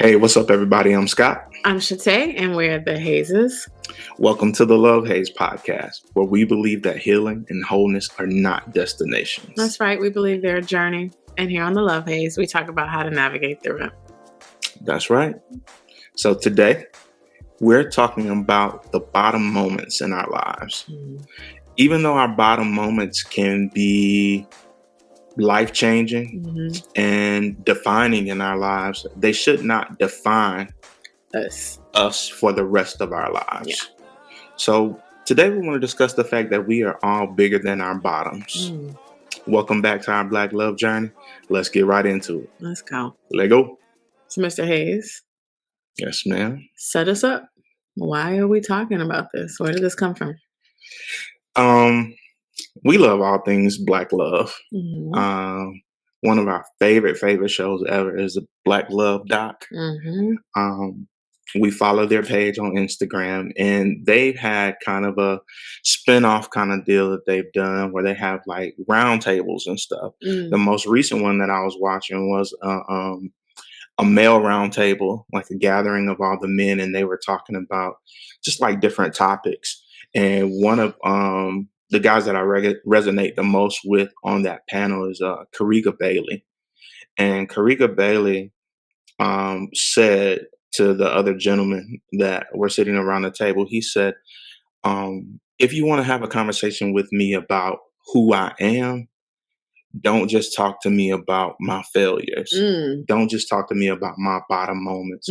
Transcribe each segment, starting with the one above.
Hey, what's up, everybody? I'm Scott. I'm Shatay, and we're the Hazes. Welcome to the Love Haze podcast, where we believe that healing and wholeness are not destinations. That's right. We believe they're a journey. And here on the Love Haze, we talk about how to navigate through it. That's right. So today, we're talking about the bottom moments in our lives. Even though our bottom moments can be life-changing and defining in our lives, they should not define us for the rest of our lives. Yeah. So today we want to discuss the fact that we are all bigger than our bottoms. Welcome back to our Black Love Journey. Let's get right into it. Let's go. Let go. So, Mr. Hayes. Yes, ma'am. Set us up. Why are we talking about this? Where did this come from? We love all things Black love. One of our favorite shows ever is the Black Love Doc. We follow their page on Instagram, and they've had kind of a spin-off kind of deal that they've done where they have like roundtables and stuff. The most recent one that I was watching was a male roundtable, like a gathering of all the men, and they were talking about just like different topics. And one of the guys that I resonate the most with on that panel is Karika Bailey. And Karika Bailey said to the other gentlemen that were sitting around the table, he said, if you want to have a conversation with me about who I am, don't just talk to me about my failures. Don't just talk to me about my bottom moments.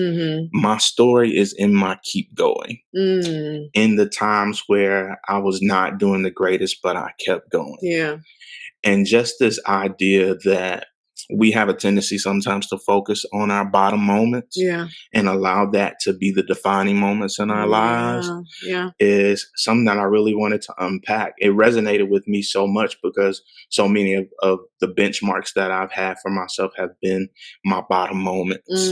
My story is in my keep going. In the times where I was not doing the greatest, but I kept going. Yeah. And just this idea that we have a tendency sometimes to focus on our bottom moments and allow that to be the defining moments in our lives is something that I really wanted to unpack. It resonated with me so much because so many of the benchmarks that I've had for myself have been my bottom moments.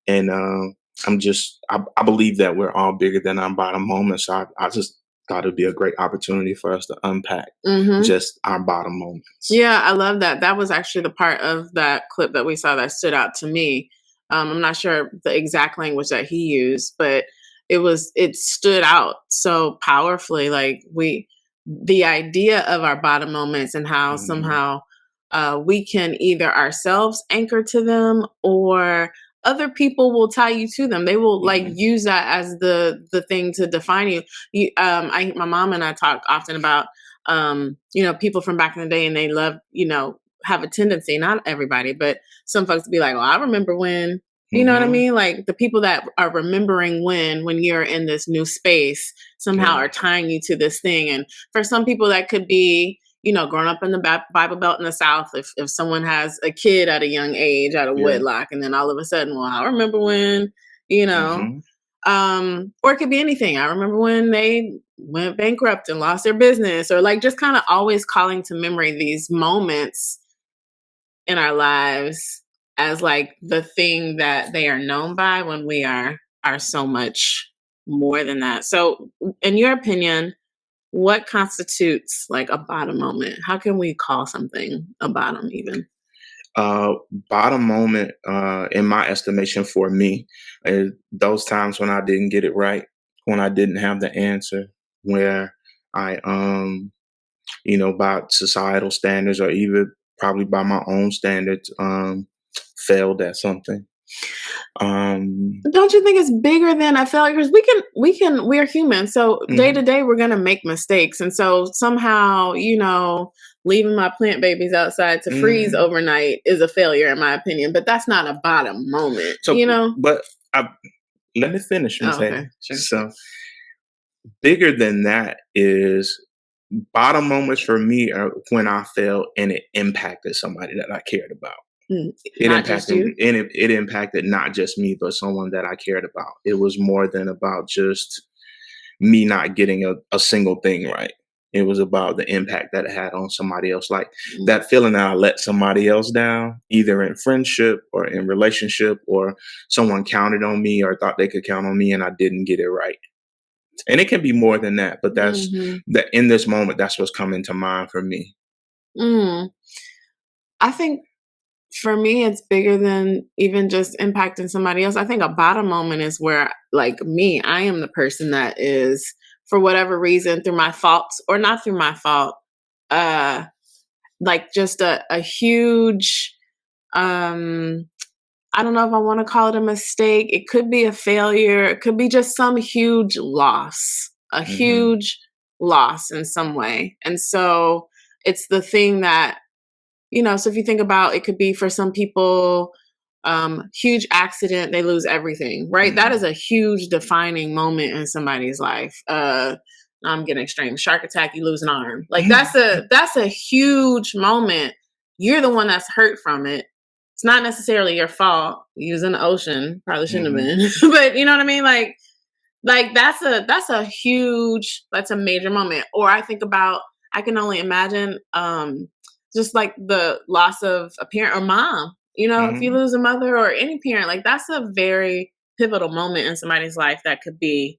And I believe that we're all bigger than our bottom moments. So I just thought it'd be a great opportunity for us to unpack just our bottom moments. Yeah, I love that. That was actually the part of that clip that we saw that stood out to me. I'm not sure the exact language that he used, but it stood out so powerfully. Like the idea of our bottom moments and how somehow we can either ourselves anchor to them or other people will tie you to them. They will like use that as the thing to define you. My mom and I talk often about, people from back in the day, and they love, have a tendency, not everybody, but some folks to be like, well, I remember when, you know what I mean? Like the people that are remembering when you're in this new space somehow are tying you to this thing. And for some people that could be, growing up in the Bible Belt in the South, if someone has a kid at a young age out of wedlock, and then all of a sudden, well, I remember when, or it could be anything. I remember when they went bankrupt and lost their business, or like just kind of always calling to memory these moments in our lives as like the thing that they are known by when we are so much more than that. So in your opinion, what constitutes like a bottom moment? How can we call something a bottom even? Bottom moment, in my estimation for me, is those times when I didn't get it right, when I didn't have the answer, where I, by societal standards or even probably by my own standards, failed at something. Don't you think it's bigger than I feel like, because we're human. So day to day, we're going to make mistakes. And so somehow, leaving my plant babies outside to freeze overnight is a failure in my opinion, but that's not a bottom moment, But let me finish. Okay, sure. So bigger than that is bottom moments for me are when I failed and it impacted somebody that I cared about. It impacted not just me, but someone that I cared about. It was more than about just me not getting a single thing right. It was about the impact that it had on somebody else. Like that feeling that I let somebody else down, either in friendship or in relationship, or someone counted on me or thought they could count on me and I didn't get it right. And it can be more than that, but that's that in this moment, that's what's coming to mind for me. I think For me, it's bigger than even just impacting somebody else. I think a bottom moment is where, like me, I am the person that is, for whatever reason, through my faults or not through my fault, uh, like just a huge, I don't know if I want to call it a mistake. It could be a failure. It could be just some huge loss, a huge loss in some way. And so it's the thing that, so if you think about, it could be for some people, huge accident, they lose everything, right? That is a huge defining moment in somebody's life. I'm getting extreme. Shark attack, you lose an arm. Like that's a huge moment. You're the one that's hurt from it. It's not necessarily your fault. You was in the ocean, probably shouldn't have been, but you know what I mean? Like that's a major moment. Or I think about, I can only imagine, just like the loss of a parent or mom, if you lose a mother or any parent, like that's a very pivotal moment in somebody's life that could be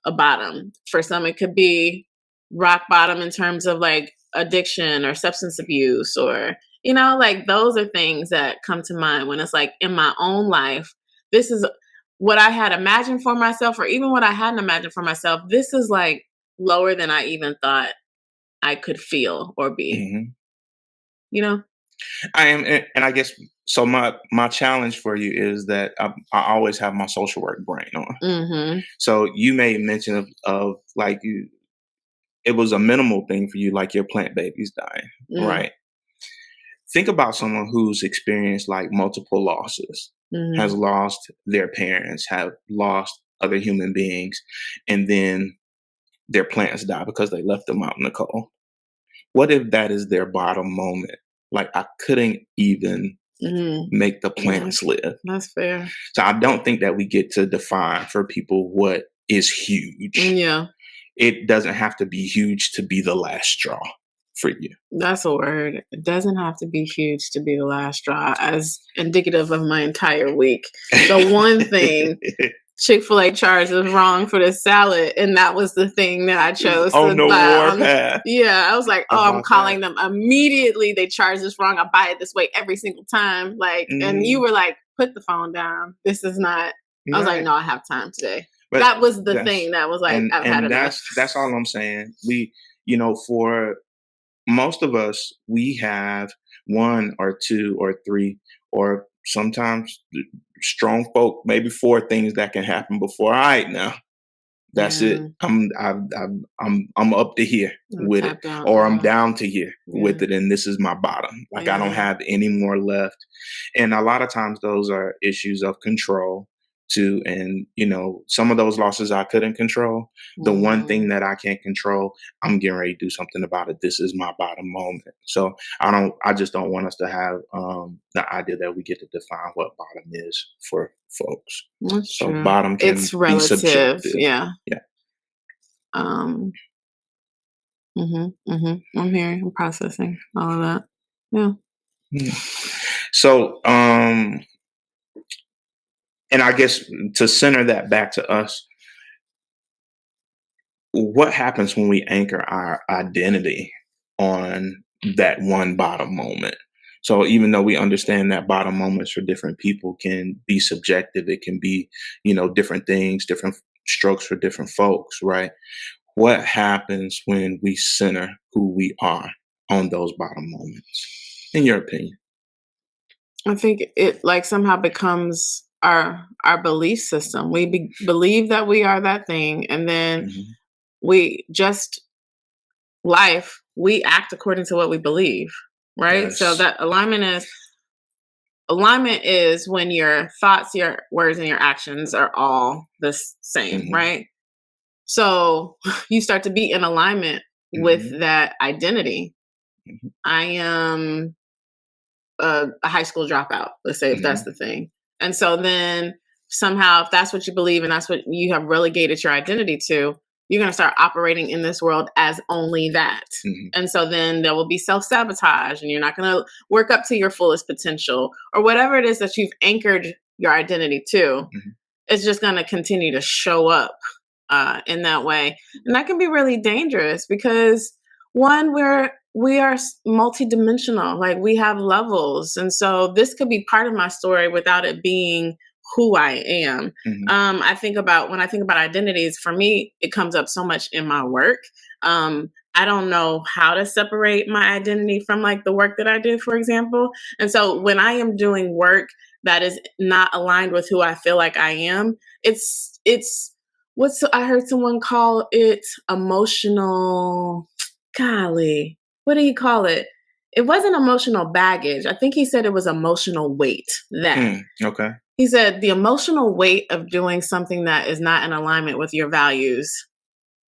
a bottom. For some, it could be rock bottom in terms of like addiction or substance abuse, or, like those are things that come to mind when it's like in my own life, this is what I had imagined for myself, or even what I hadn't imagined for myself. This is like lower than I even thought I could feel or be. I am, and I guess so. My challenge for you is that I always have my social work brain on. So you made mention of like it was a minimal thing for you, like your plant babies dying, right? Think about someone who's experienced like multiple losses, has lost their parents, have lost other human beings, and then their plants die because they left them out in the cold. What if that is their bottom moment? Like, I couldn't even make the plants live. That's fair. So I don't think that we get to define for people what is huge. Yeah. It doesn't have to be huge to be the last straw for you. That's a word. It doesn't have to be huge to be the last straw, as indicative of my entire week. The one thing Chick-fil-A charged was wrong for the salad, and that was the thing that I chose to buy. Warpath. Yeah, I was like, I'm calling them immediately. They charged this wrong. I buy it this way every single time. Like, and you were like, put the phone down. This is not. I was like, no, I have time today. But that was the thing that was like, I've had enough. That's all I'm saying. We, for most of us, we have one or two or three, or sometimes strong folk, maybe 4 things that can happen before. All right, now that's it. I'm up to here with it, or I'm down to here with it, and this is my bottom. Like I don't have any more left. And a lot of times those are issues of control too. And some of those losses I couldn't control. The one thing that I can't control, I'm getting ready to do something about it. This is my bottom moment. So I just don't want us to have the idea that we get to define what bottom is for folks. That's so true. Bottom can it's relative. be subjective. Yeah. I'm hearing, I'm processing all of that. Yeah. So and I guess to center that back to us, what happens when we anchor our identity on that one bottom moment? So even though we understand that bottom moments for different people can be subjective, it can be, different things, different strokes for different folks, right? What happens when we center who we are on those bottom moments, in your opinion? I think it like somehow becomes our belief system. We believe that we are that thing, and then we just we act according to what we believe, right? Yes. So that alignment is when your thoughts, your words, and your actions are all the same, right? So you start to be in alignment with that identity. I am a high school dropout, let's say, if that's the thing. And so then somehow, if that's what you believe and that's what you have relegated your identity to, you're going to start operating in this world as only that. And so then there will be self-sabotage, and you're not going to work up to your fullest potential, or whatever it is that you've anchored your identity to. It's just going to continue to show up in that way. And that can be really dangerous because, one, we are multidimensional. Like, we have levels, and so this could be part of my story without it being who I am. Mm-hmm. When I think about identities, for me, it comes up so much in my work. I don't know how to separate my identity from like the work that I do, for example. And so when I am doing work that is not aligned with who I feel like I am, it's what's I heard someone call it emotional. Golly, what did he call it? It wasn't emotional baggage. I think he said it was emotional weight. Okay. He said the emotional weight of doing something that is not in alignment with your values.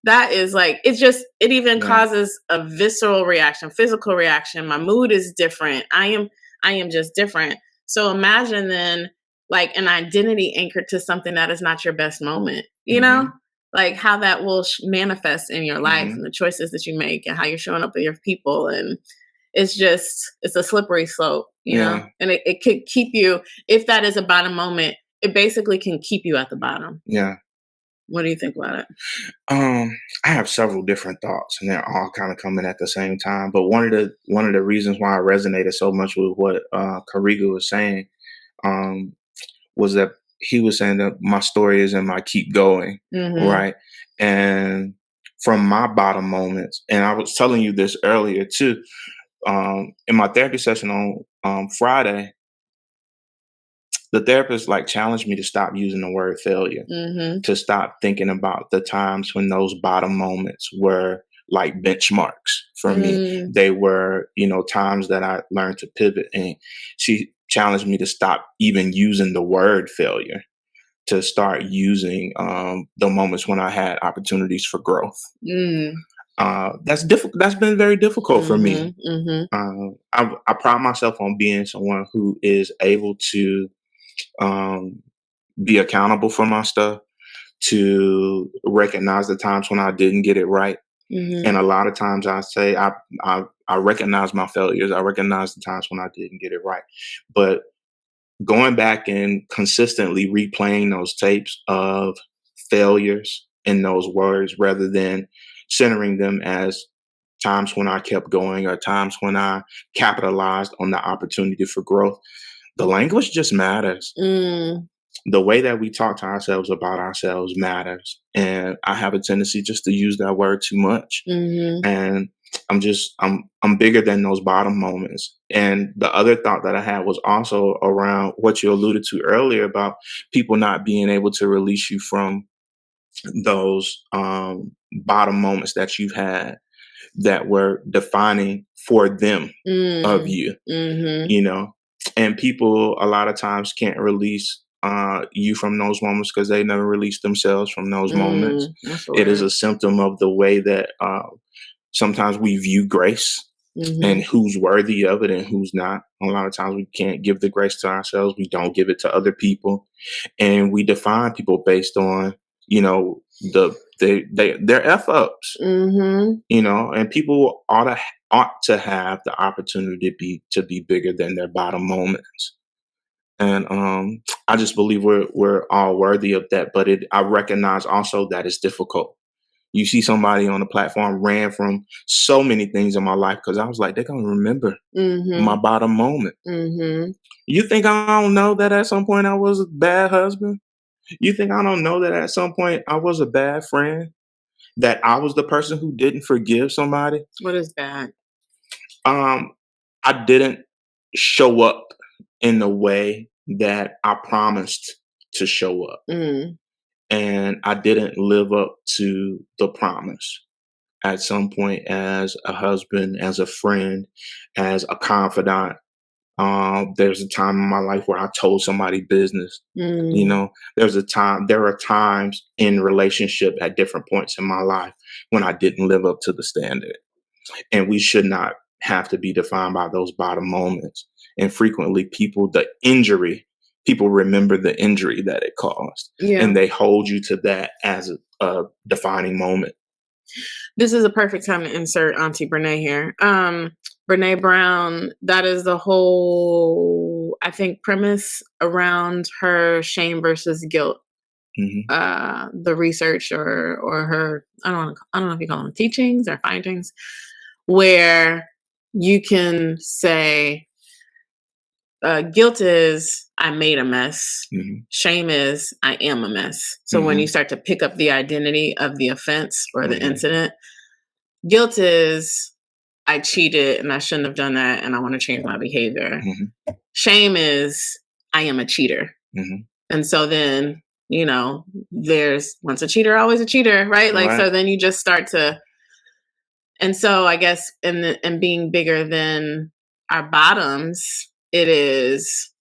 That is like, it even causes a visceral reaction, physical reaction. My mood is different. I am just different. So imagine then like an identity anchored to something that is not your best moment, you know? Like how that will manifest in your life and the choices that you make and how you're showing up with your people. And it's a slippery slope, you know? And it could keep you, if that is a bottom moment, it basically can keep you at the bottom. Yeah. What do you think about it? I have several different thoughts, and they're all kind of coming at the same time. But one of the reasons why I resonated so much with what Kariga was saying was that he was saying that my story is in my keep going, right? And from my bottom moments, and I was telling you this earlier too, in my therapy session on Friday, the therapist like challenged me to stop using the word failure, to stop thinking about the times when those bottom moments were like benchmarks for me. They were, times that I learned to pivot. And she challenged me to stop even using the word failure, to start using the moments when I had opportunities for growth. That's difficult. That's been very difficult for me. I pride myself on being someone who is able to be accountable for my stuff, to recognize the times when I didn't get it right. And a lot of times I say I recognize my failures. I recognize the times when I didn't get it right. But going back and consistently replaying those tapes of failures in those words rather than centering them as times when I kept going or times when I capitalized on the opportunity for growth. The language just matters. The way that we talk to ourselves about ourselves matters. And I have a tendency just to use that word too much. And I'm bigger than those bottom moments. And the other thought that I had was also around what you alluded to earlier about people not being able to release you from those bottom moments that you've had that were defining for them of you, and people a lot of times can't release you from those moments because they never released themselves from those moments. It is a symptom of the way that sometimes we view grace and who's worthy of it and who's not. A lot of times we can't give the grace to ourselves. We don't give it to other people. And we define people based on, their F ups, and people ought to have the opportunity to be bigger than their bottom moments. And I just believe we're all worthy of that. But I recognize also that it's difficult. You see somebody on the platform ran from so many things in my life because I was like, they're going to remember my bottom moment. You think I don't know that at some point I was a bad husband? You think I don't know that at some point I was a bad friend? That I was the person who didn't forgive somebody? What is that? I didn't show up in the way that I promised to show up. And I didn't live up to the promise at some point as a husband, as a friend, as a confidant. There's a time in my life where I told somebody business. There are times in relationship at different points in my life when I didn't live up to the standard. And we should not have to be defined by those bottom moments. And frequently people remember the injury that it caused. And they hold you to that as a defining moment. This is a perfect time to insert Auntie Brene here. Brene Brown, that is the whole, I think, premise around her shame versus guilt. The research or her, I don't know if you call them teachings or findings, where you can say, guilt is I made a mess. Mm-hmm. Shame is I am a mess. So when you start to pick up the identity of the offense or the incident, guilt is I cheated and I shouldn't have done that and I want to change my behavior. Shame is I am a cheater. And so then, there's once a cheater, always a cheater, right? Like, so then you just start to, and so I guess in being bigger than our bottoms, it is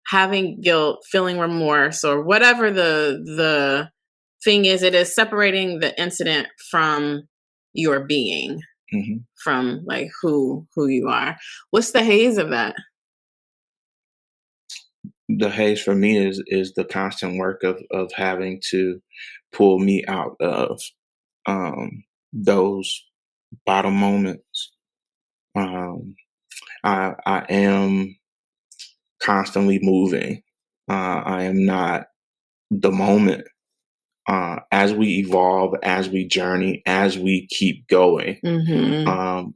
having guilt, feeling remorse, or whatever the thing is. It is separating the incident from your being, from like who you are. What's the haze of that? The haze for me is the constant work of having to pull me out of those bottom moments. I am constantly moving. I am not the moment. As we evolve, as we journey, as we keep going,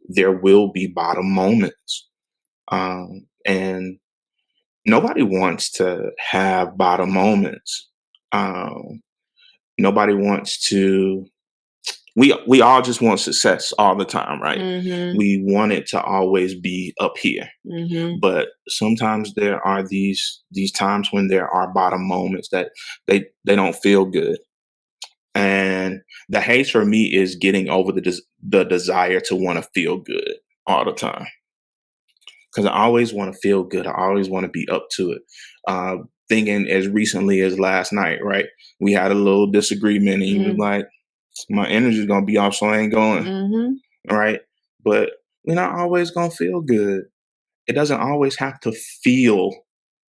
there will be bottom moments. And nobody wants to have bottom moments. Nobody wants to. We all just want success all the time, right? We want it to always be up here. But sometimes there are these times when there are bottom moments that they don't feel good. And the haze for me is getting over the desire to want to feel good all the time. Because I always want to feel good. I always want to be up to it. Thinking as recently as last night, right? We had a little disagreement and he was like, my energy is going to be off, so I ain't going. Right? But we're not always going to feel good. It doesn't always have to feel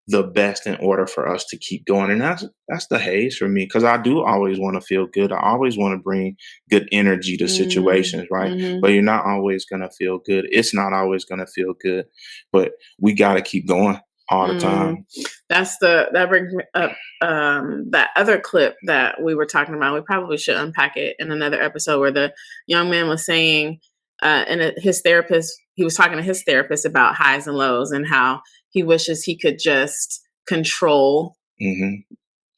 the best in order for us to keep going. And that's the haze for me, because I do always want to feel good. I always want to bring good energy to situations, right? But you're not always going to feel good. It's not always going to feel good, but we got to keep going all the time. That brings me up that other clip that we were talking about. We probably should unpack it in another episode, where the young man was saying, his therapist, he was talking to his therapist about highs and lows and how he wishes he could just control,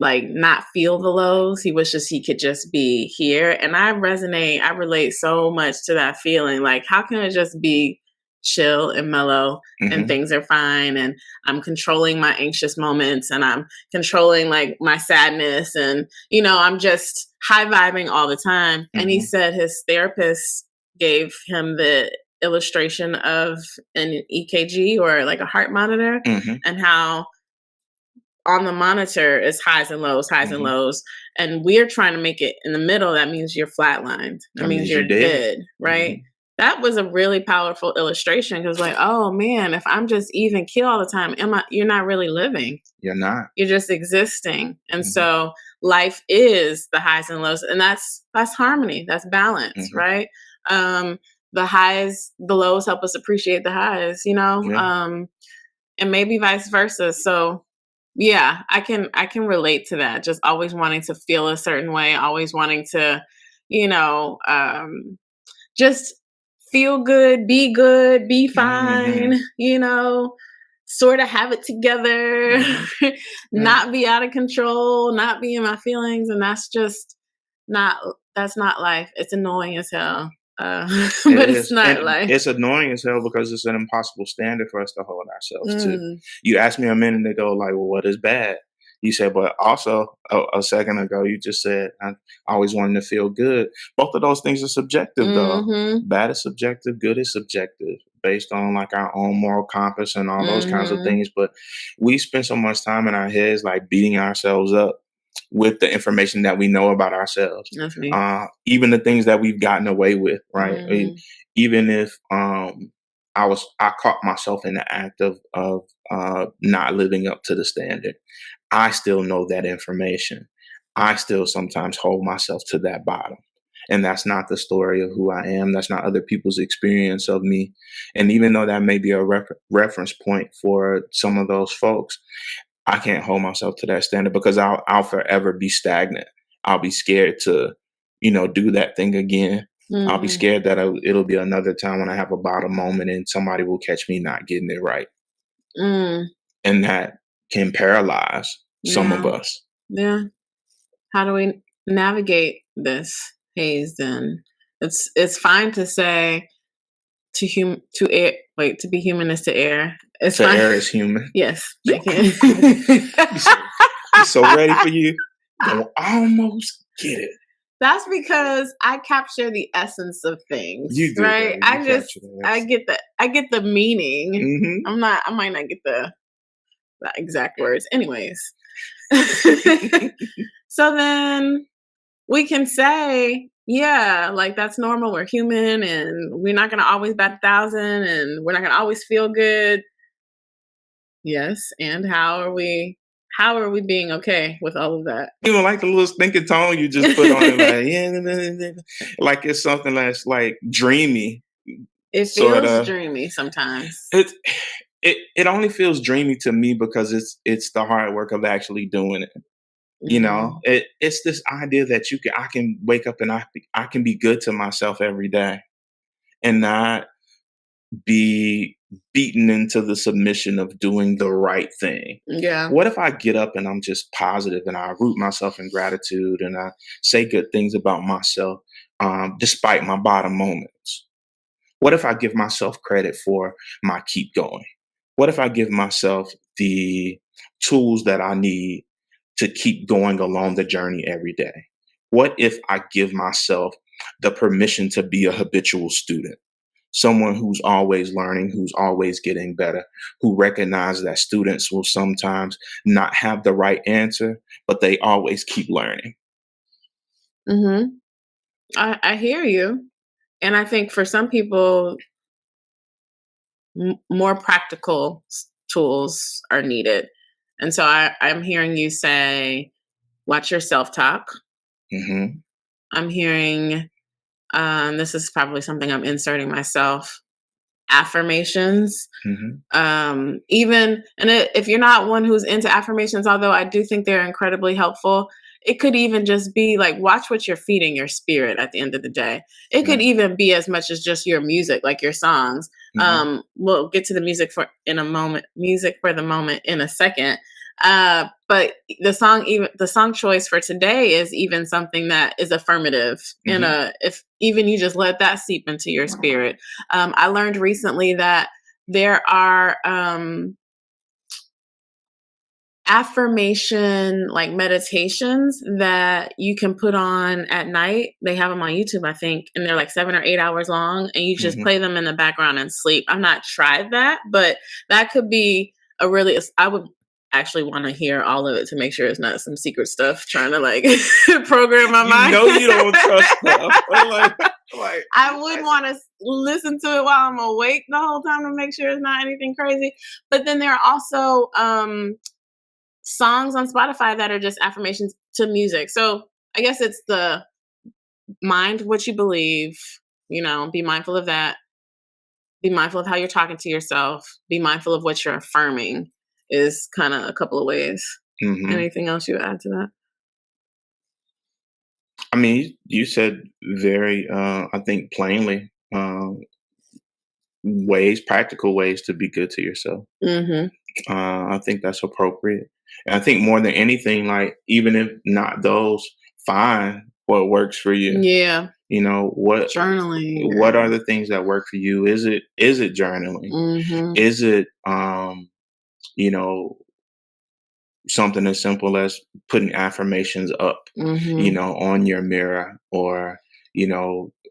like not feel the lows. He wishes he could just be here. And I relate so much to that feeling. Like, how can it just be chill and mellow and things are fine, and I'm controlling my anxious moments and I'm controlling like my sadness, and I'm just high vibing all the time. And he said his therapist gave him the illustration of an EKG, or like a heart monitor, and how on the monitor is highs and lows, and lows. And we're trying to make it in the middle. That means you're flatlined. That means you're dead, right? That was a really powerful illustration, because like, oh man, if I'm just even keel all the time, you're not really living. You're not. You're just existing. And so life is the highs and lows. And that's harmony. That's balance, right? The highs, the lows help us appreciate the highs, and maybe vice versa. So yeah, I can relate to that. Just always wanting to feel a certain way, always wanting to, just feel good, be fine, sort of have it together, not be out of control, not be in my feelings. And that's not life. It's annoying as hell. But it's not life. It's annoying as hell because it's an impossible standard for us to hold ourselves to. You asked me a minute ago, like, well, what is bad? You said, but also a second ago, you just said, I always wanted to feel good. Both of those things are subjective, though. Bad is subjective, good is subjective, based on like our own moral compass and all those kinds of things. But we spend so much time in our heads, like beating ourselves up with the information that we know about ourselves. Even the things that we've gotten away with, right? Even if I caught myself in the act of not living up to the standard, I still know that information. I still sometimes hold myself to that bottom. And that's not the story of who I am. That's not other people's experience of me. And even though that may be a reference point for some of those folks, I can't hold myself to that standard, because I'll forever be stagnant. I'll be scared to, do that thing again. I'll be scared that it'll be another time when I have a bottom moment and somebody will catch me not getting it right. And that can paralyze some of us. Yeah. How do we navigate this haze then? It's fine to say to be human is to err. It's fine. Err is human. Yes. Thank you. So ready for you. I almost get it. That's because I capture the essence of things. You do, right? I get the meaning. I might not get the exact words. Anyways. So then we can say, yeah, like that's normal. We're human and we're not going to always bat 1,000 and we're not going to always feel good. Yes. And how are we being okay with all of that? Even like the little stinking tone you just put on it, like it's something that's like dreamy. It feels dreamy sometimes. It only feels dreamy to me because it's the hard work of actually doing it. You know, it's this idea that I can wake up and I can be good to myself every day and not be beaten into the submission of doing the right thing. Yeah. What if I get up and I'm just positive and I root myself in gratitude and I say good things about myself, despite my bottom moments? What if I give myself credit for my keep going? What if I give myself the tools that I need to keep going along the journey every day? What if I give myself the permission to be a habitual student? Someone who's always learning, who's always getting better, who recognizes that students will sometimes not have the right answer, but they always keep learning. I hear you. And I think for some people, more practical tools are needed. And so I'm hearing you say, watch your self-talk. I'm hearing, this is probably something I'm inserting myself, affirmations. If you're not one who's into affirmations, although I do think they're incredibly helpful, it could even just be like, watch what you're feeding your spirit at the end of the day. It could even be as much as just your music, like your songs. We'll get to the music for the moment in a second. But the song choice for today is even something that is affirmative. If even you just let that seep into your spirit. I learned recently that there are, affirmation like meditations that you can put on at night. They have them on YouTube, I think, and they're like 7 or 8 hours long, and you just play them in the background and sleep. I've not tried that, but that could be I would actually want to hear all of it to make sure it's not some secret stuff trying to like program my mind. You don't trust stuff. I would want to listen to it while I'm awake the whole time to make sure it's not anything crazy. But then there are also songs on Spotify that are just affirmations to music. So I guess it's the mind what you believe, be mindful of that. Be mindful of how you're talking to yourself. Be mindful of what you're affirming is kind of a couple of ways. Anything else you add to that? I mean, you said very, I think plainly, practical ways to be good to yourself. I think that's appropriate. And I think more than anything, like, even if not those, find what works for you. Yeah. What journaling. What are the things that work for you? Is it journaling? Is it something as simple as putting affirmations up, on your mirror, or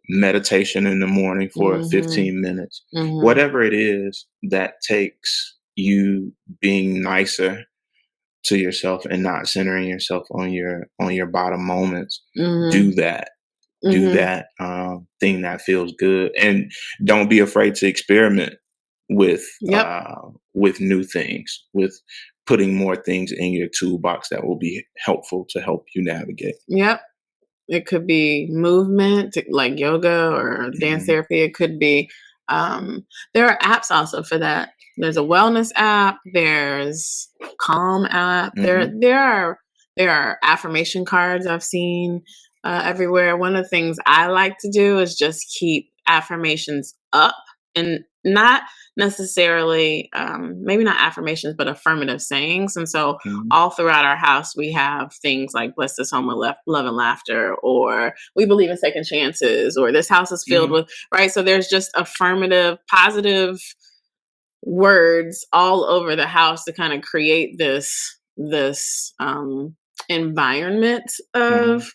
meditation in the morning for 15 minutes. Whatever it is that takes you being nicer to yourself and not centering yourself on your bottom moments. Do that. Do that thing that feels good, and don't be afraid to experiment with new things, with putting more things in your toolbox that will be helpful to help you navigate. Yep. It could be movement, like yoga or dance therapy. It could be, there are apps also for that. There's a wellness app. There's Calm app. There are affirmation cards I've seen. everywhere. One of the things I like to do is just keep affirmations up, and not necessarily, maybe not affirmations, but affirmative sayings. And so Mhm. all throughout our house, we have things like bless this home with love and laughter, or we believe in second chances, or this house is filled Mhm. with, right? So there's just affirmative, positive words all over the house to kind of create this environment Mhm.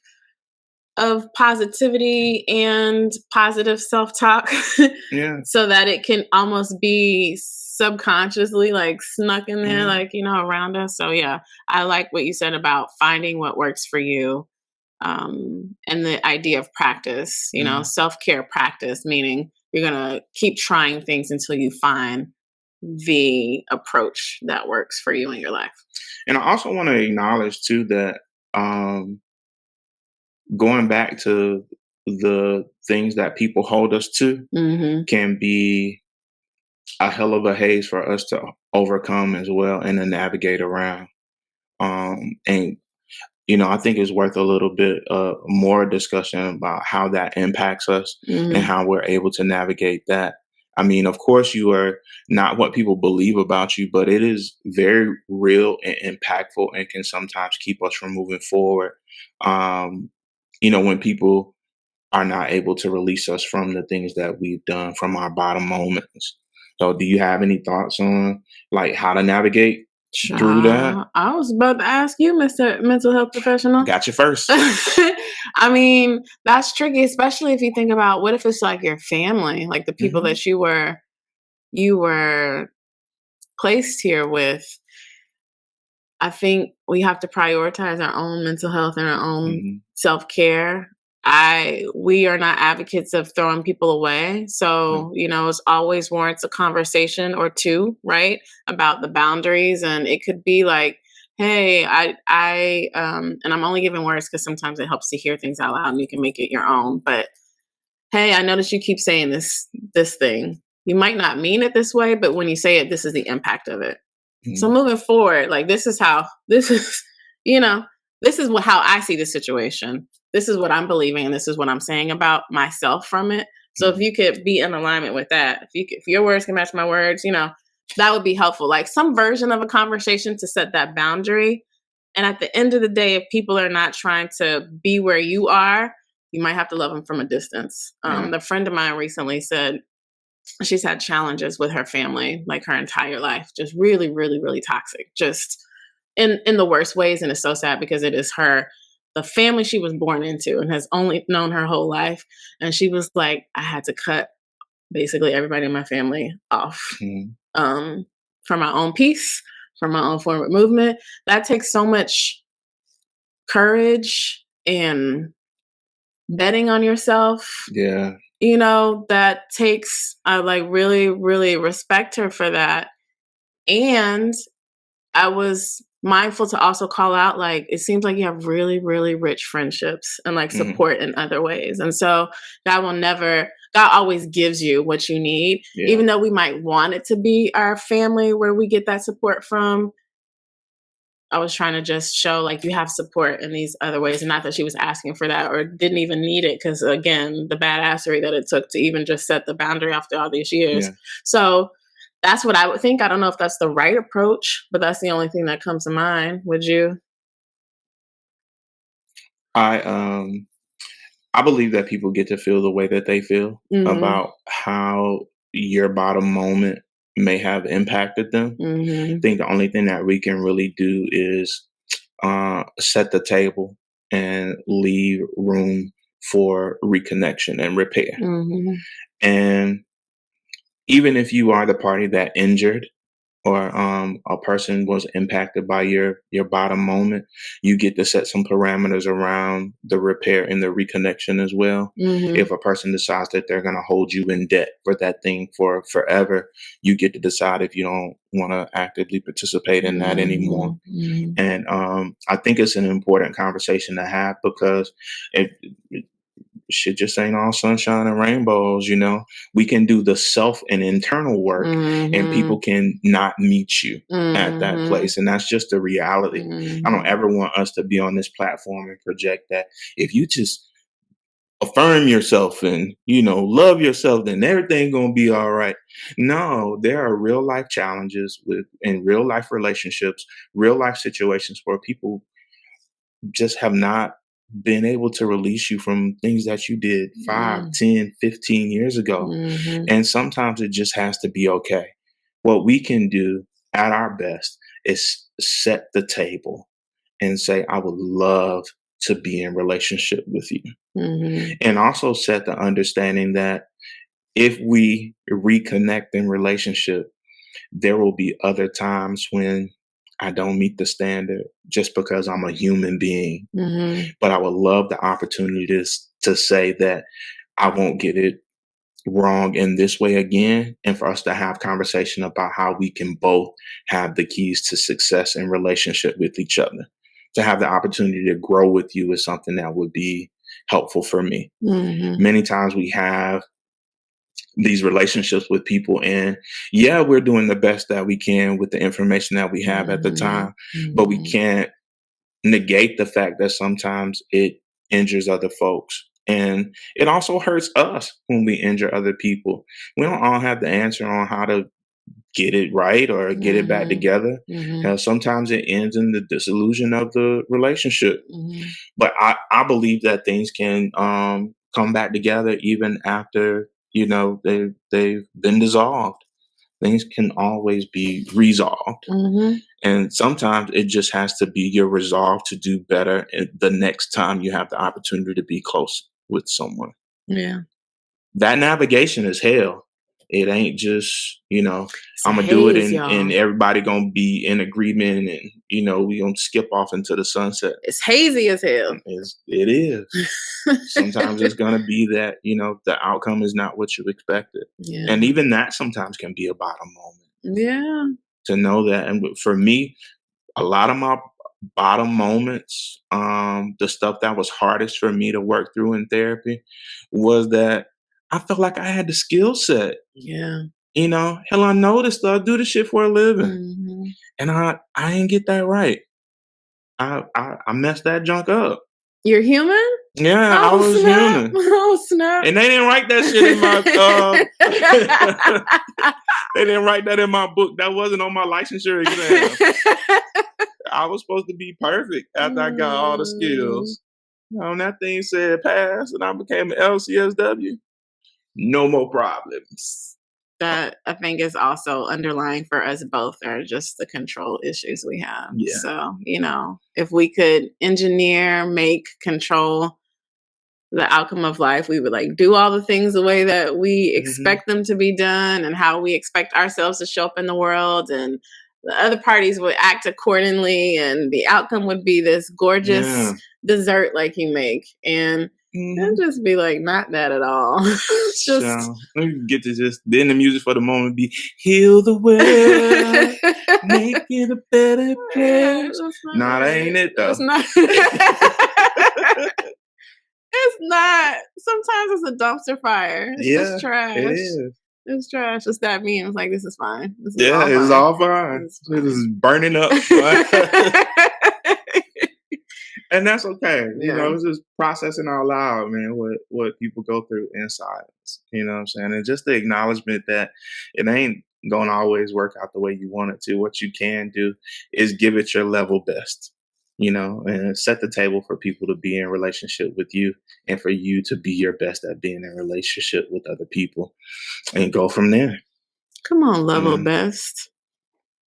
of positivity and positive self-talk, Yeah. so that it can almost be subconsciously like snuck in there, Mhm. like, around us. So yeah, I like what you said about finding what works for you, and the idea of practice, Mhm. self-care practice, meaning you're gonna keep trying things until you find the approach that works for you in your life. And I also want to acknowledge too that um, going back to the things that people hold us to Mm-hmm. can be a hell of a haze for us to overcome as well and to navigate around. And I think it's worth a little bit more discussion about how that impacts us and Mm-hmm. how we're able to navigate that. I mean, of course, you are not what people believe about you, but it is very real and impactful and can sometimes keep us from moving forward. Um, when people are not able to release us from the things that we've done from our bottom moments. So, do you have any thoughts on like how to navigate through that? I was about to ask you, Mr. Mental Health Professional. Got you first. I mean, that's tricky, especially if you think about what if it's like your family, like the people Hmm. that you were placed here with. I think we have to prioritize our own mental health and our own Hmm. self-care. We are not advocates of throwing people away. So, it's always warrants a conversation or two, right? About the boundaries. And it could be like, hey, and I'm only giving words because sometimes it helps to hear things out loud and you can make it your own. But hey, I notice you keep saying this thing. You might not mean it this way, but when you say it, this is the impact of it. So Hmm. moving forward, like this is, you know, this is how I see the situation. This is what I'm believing, and this is what I'm saying about myself from it. So if Hmm. you could be in alignment with that, if your words can match my words, that would be helpful. Like some version of a conversation to set that boundary. And at the end of the day, if people are not trying to be where you are, you might have to love them from a distance. Yeah. A friend of mine recently said she's had challenges with her family like her entire life, just really, really, really toxic, just in the worst ways. And it's so sad because it is the family she was born into and has only known her whole life. And she was like, I had to cut basically everybody in my family off, Mhm. um, for my own peace, for my own forward movement. That takes so much courage and betting on yourself. Yeah. That takes, I like really, really respect her for that. And I was mindful to also call out, like, it seems like you have really, really rich friendships and like Mhm. support in other ways. And so God always gives you what you need, Yeah. even though we might want it to be our family where we get that support from. I was trying to just show like you have support in these other ways. And not that she was asking for that or didn't even need it. Cause again, the badassery that it took to even just set the boundary after all these years. Yeah. So that's what I would think. I don't know if that's the right approach, but that's the only thing that comes to mind. Would you? I um I believe that people get to feel the way that they feel Mm-hmm. about how your bottom moment may have impacted them. I Mm-hmm. think the only thing that we can really do is set the table and leave room for reconnection and repair. Mm-hmm. And even if you are the party that injured or a person was impacted by your bottom moment, you get to set some parameters around the repair and the reconnection as well. Mm-hmm. If a person decides that they're going to hold you in debt for that thing for forever, you get to decide if you don't want to actively participate in that anymore. Mm-hmm. And I think it's an important conversation to have because it shit just ain't all sunshine and rainbows. We can do the self and internal work, and people can not meet you at that place. And that's just the reality. I don't ever want us to be on this platform and project that if you just affirm yourself and love yourself, then everything gonna be all right. No, there are real life challenges in real life relationships, real life situations where people just have not been able to release you from things that you did 5, 10, 15 years ago. And sometimes it just has to be okay. What we can do at our best is set the table and say, I would love to be in relationship with you. And also set the understanding that if we reconnect in relationship, there will be other times when I don't meet the standard just because I'm a human being. But I would love the opportunity to say that I won't get it wrong in this way again, and for us to have conversation about how we can both have the keys to success in relationship with each other. To have the opportunity to grow with you is something that would be helpful for me. Many times we have these relationships with people, and we're doing the best that we can with the information that we have at the time, but we can't negate the fact that sometimes it injures other folks. And it also hurts us when we injure other people. We don't all have the answer on how to get it right or get it back together. Sometimes it ends in the dissolution of the relationship. But I believe that things can come back together even after they've been dissolved. Things can always be resolved. And sometimes it just has to be your resolve to do better the next time you have the opportunity to be close with someone. That navigation is hell. It ain't just, I'm going to do it and everybody going to be in agreement and, we going to skip off into the sunset. It's hazy as hell. It is. Sometimes it's going to be that, the outcome is not what you expected. And even that sometimes can be a bottom moment. To know that. And for me, a lot of my bottom moments, the stuff that was hardest for me to work through in therapy was that I felt like I had the skill set. Hell, I know this stuff. I do this shit for a living. And I ain't get that right. I messed that junk up. You're human? Yeah, I was human. Oh, snap. And they didn't write that shit in my they didn't write that in my book. That wasn't on my licensure exam. I was supposed to be perfect after I got all the skills. That thing said pass and I became an LCSW. No more problems. That I think is also underlying for us both are just the control issues we have. So, if we could make control the outcome of life, we would do all the things the way that we expect them to be done and how we expect ourselves to show up in the world, and the other parties would act accordingly, and the outcome would be this gorgeous dessert like you make. And it'd just be not that at all. Just get to then the music for the moment be heal the world, make it a better place. Nah, that ain't it though. It's not. It's not. Sometimes it's a dumpster fire. It's just trash. It is. It's trash. It's that meme. It's like, this is fine. It's all fine. It is burning up. And that's okay. It's just processing out loud, man, what people go through in silence. You know what I'm saying? And just the acknowledgement that it ain't going to always work out the way you want it to. What you can do is give it your level best, and set the table for people to be in relationship with you and for you to be your best at being in relationship with other people and go from there. Come on, level best.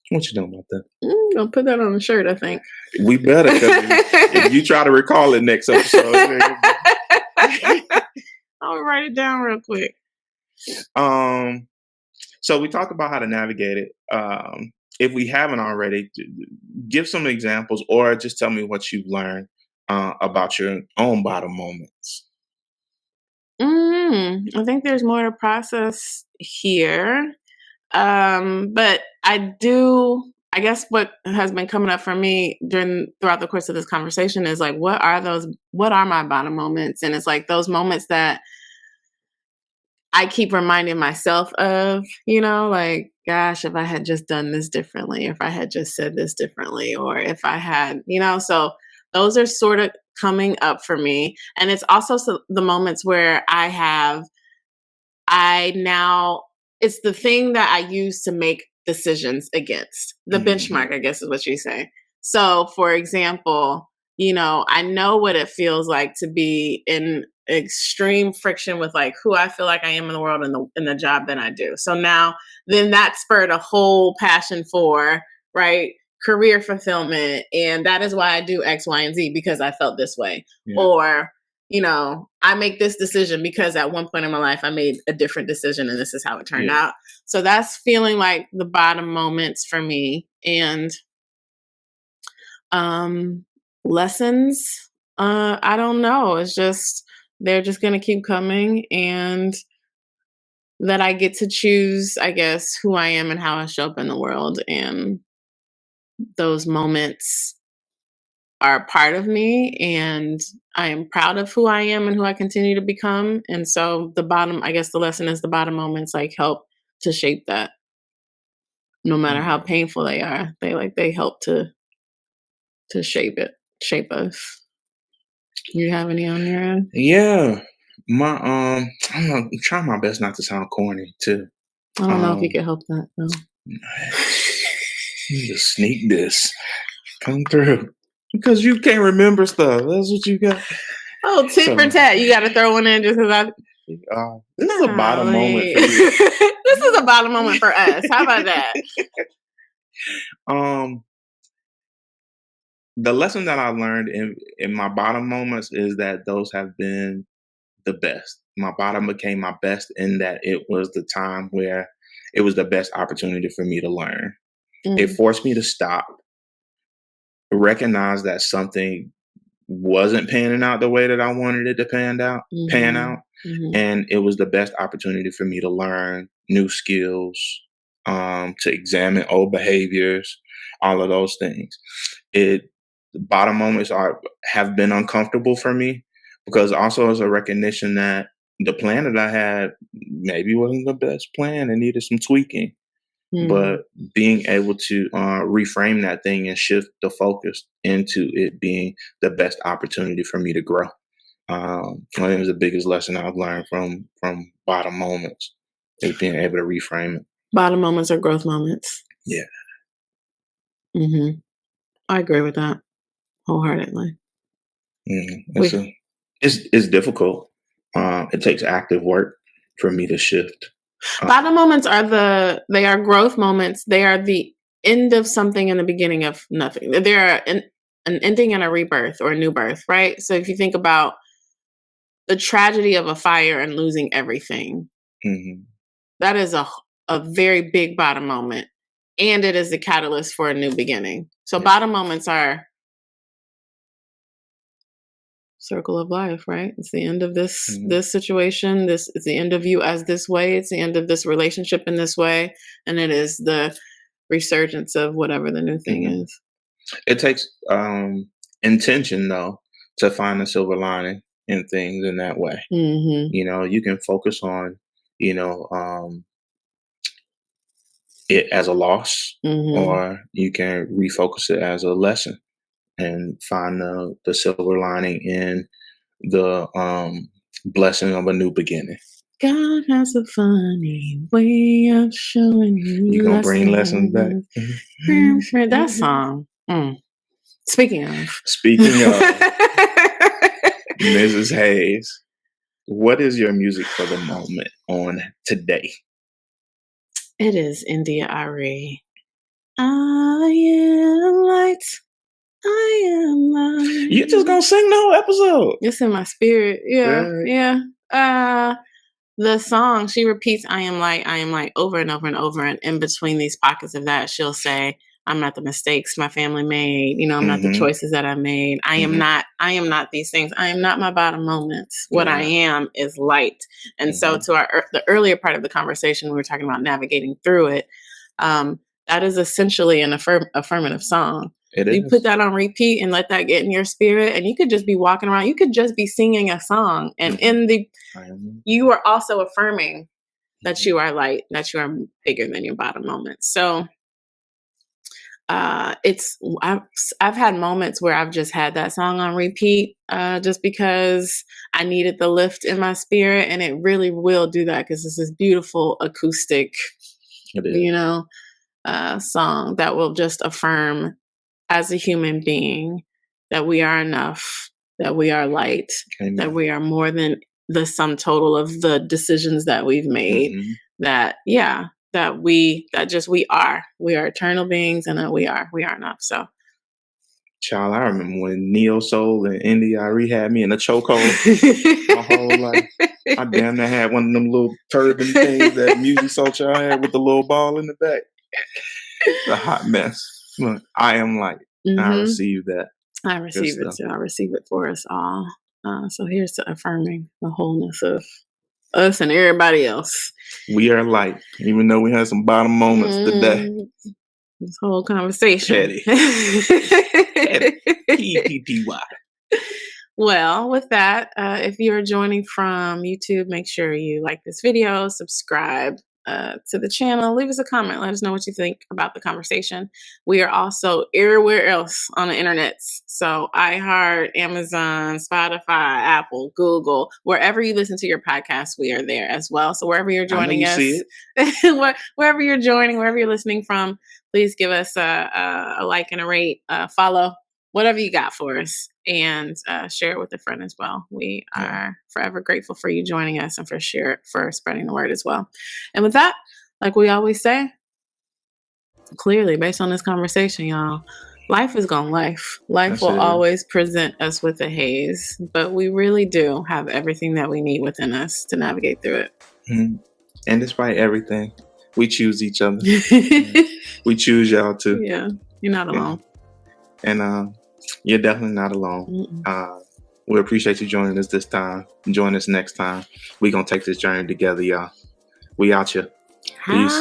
What you know about that? Gonna put that on a shirt, I think. We better, because if you try to recall it next episode. I'll write it down real quick. So we talked about how to navigate it. If we haven't already, give some examples or just tell me what you've learned about your own bottom moments. I think there's more to process here. But I do I guess what has been coming up for me throughout the course of this conversation is like, what are my bottom moments? And it's like those moments that I keep reminding myself of, like, gosh, if I had just done this differently, if I had just said this differently, or if I had, so those are sort of coming up for me. And it's also the moments where it's the thing that I use to make decisions against the benchmark, I guess is what you say. So for example, I know what it feels like to be in extreme friction with like who I feel like I am in the world and the job that I do. So then that spurred a whole passion for, right, career fulfillment. And that is why I do X, Y, and Z, because I felt this way. Yeah. Or, I make this decision because at one point in my life, I made a different decision and this is how it turned out. So that's feeling like the bottom moments for me. And lessons, I don't know. It's just, they're just going to keep coming, and that I get to choose, I guess, who I am and how I show up in the world. And those moments are part of me, and I am proud of who I am and who I continue to become. And so the lesson is the bottom moments like help to shape that. No matter how painful they are, they help to shape us. You have any on your end? Yeah. I'm trying my best not to sound corny too. I don't know if you can help that though. Just sneak this. Come through. Because you can't remember stuff. That's what you got. Oh, tit for tat. You got to throw one in just because this is a bottom moment for you. This is a bottom moment for us. How about that? The lesson that I learned in my bottom moments is that those have been the best. My bottom became my best in that it was the time where it was the best opportunity for me to learn. It forced me to stop, recognize that something wasn't panning out the way that I wanted it to pan out. And it was the best opportunity for me to learn new skills, to examine old behaviors, all of those things. The bottom moments have been uncomfortable for me, because also as a recognition that the plan that I had maybe wasn't the best plan and needed some tweaking. But being able to reframe that thing and shift the focus into it being the best opportunity for me to grow. I think it was the biggest lesson I've learned from bottom moments, is being able to reframe it. Bottom moments are growth moments. Yeah. I agree with that wholeheartedly. It's difficult. It takes active work for me to shift. Bottom moments they are growth moments. They are the end of something and the beginning of nothing. They're an ending and a rebirth or a new birth, right? So if you think about the tragedy of a fire and losing everything, that is a very big bottom moment. And it is the catalyst for a new beginning. So bottom moments are circle of life, right? It's the end of this situation. This is the end of you as this way. It's the end of this relationship in this way. And it is the resurgence of whatever the new thing is. It takes intention, though, to find the silver lining in things in that way. You can focus on, it as a loss, or you can refocus it as a lesson and find the silver lining in the blessing of a new beginning. God has a funny way of showing you gonna bring lessons back. That song. Speaking of Mrs. Hayes, what is your music for the moment on today? It is India Arie. I am light. I am light. You just gonna sing the whole episode? It's in my spirit. Yeah. The song, she repeats I am light over and over and over, and in between these pockets of that, she'll say, I'm not the mistakes my family made. I'm not the choices that I made. I am not these things. I am not my bottom moments. What I am is light. And so to the earlier part of the conversation, we were talking about navigating through it. that is essentially an affirmative song. You put that on repeat and let that get in your spirit, and you could just be walking around. You could just be singing a song, and you are also affirming that you are light, that you are bigger than your bottom moments. So I've had moments where I've just had that song on repeat, just because I needed the lift in my spirit, and it really will do that because it's this beautiful acoustic, song that will just affirm as a human being that we are enough, that we are light, Amen. That we are more than the sum total of the decisions that we've made. That we are eternal beings, and that we are enough. So, child, I remember when Neo Soul and NDRE had me in a chokehold my whole life. I damn near had one of them little turban things that Music Soul Child had with the little ball in the back. The hot mess. Look, I am light. I receive that. I receive it too. I receive it for us all. So here's to affirming the wholeness of us and everybody else. We are light, even though we had some bottom moments today. This whole conversation. Petty. P-T-T-Y. Well, with that, if you're joining from YouTube, make sure you like this video, subscribe to the channel, leave us a comment, let us know what you think about the conversation. We are also everywhere else on the internet. So iHeart, Amazon, Spotify, Apple, Google, wherever you listen to your podcast, we are there as well. So wherever you're joining us, wherever you're joining, wherever you're listening from, please give us a like and a rate, follow, whatever you got for us, and share it with a friend as well. We are forever grateful for you joining us and for spreading the word as well. And with that, like we always say, clearly, based on this conversation, y'all, life is gonna life. Life will always present us with a haze, but we really do have everything that we need within us to navigate through it. Mm-hmm. And despite everything, we choose each other. We choose y'all too. Yeah, you're not alone. And you're definitely not alone. We appreciate you joining us this time. Join us next time. We're going to take this journey together, y'all. We out here. Peace.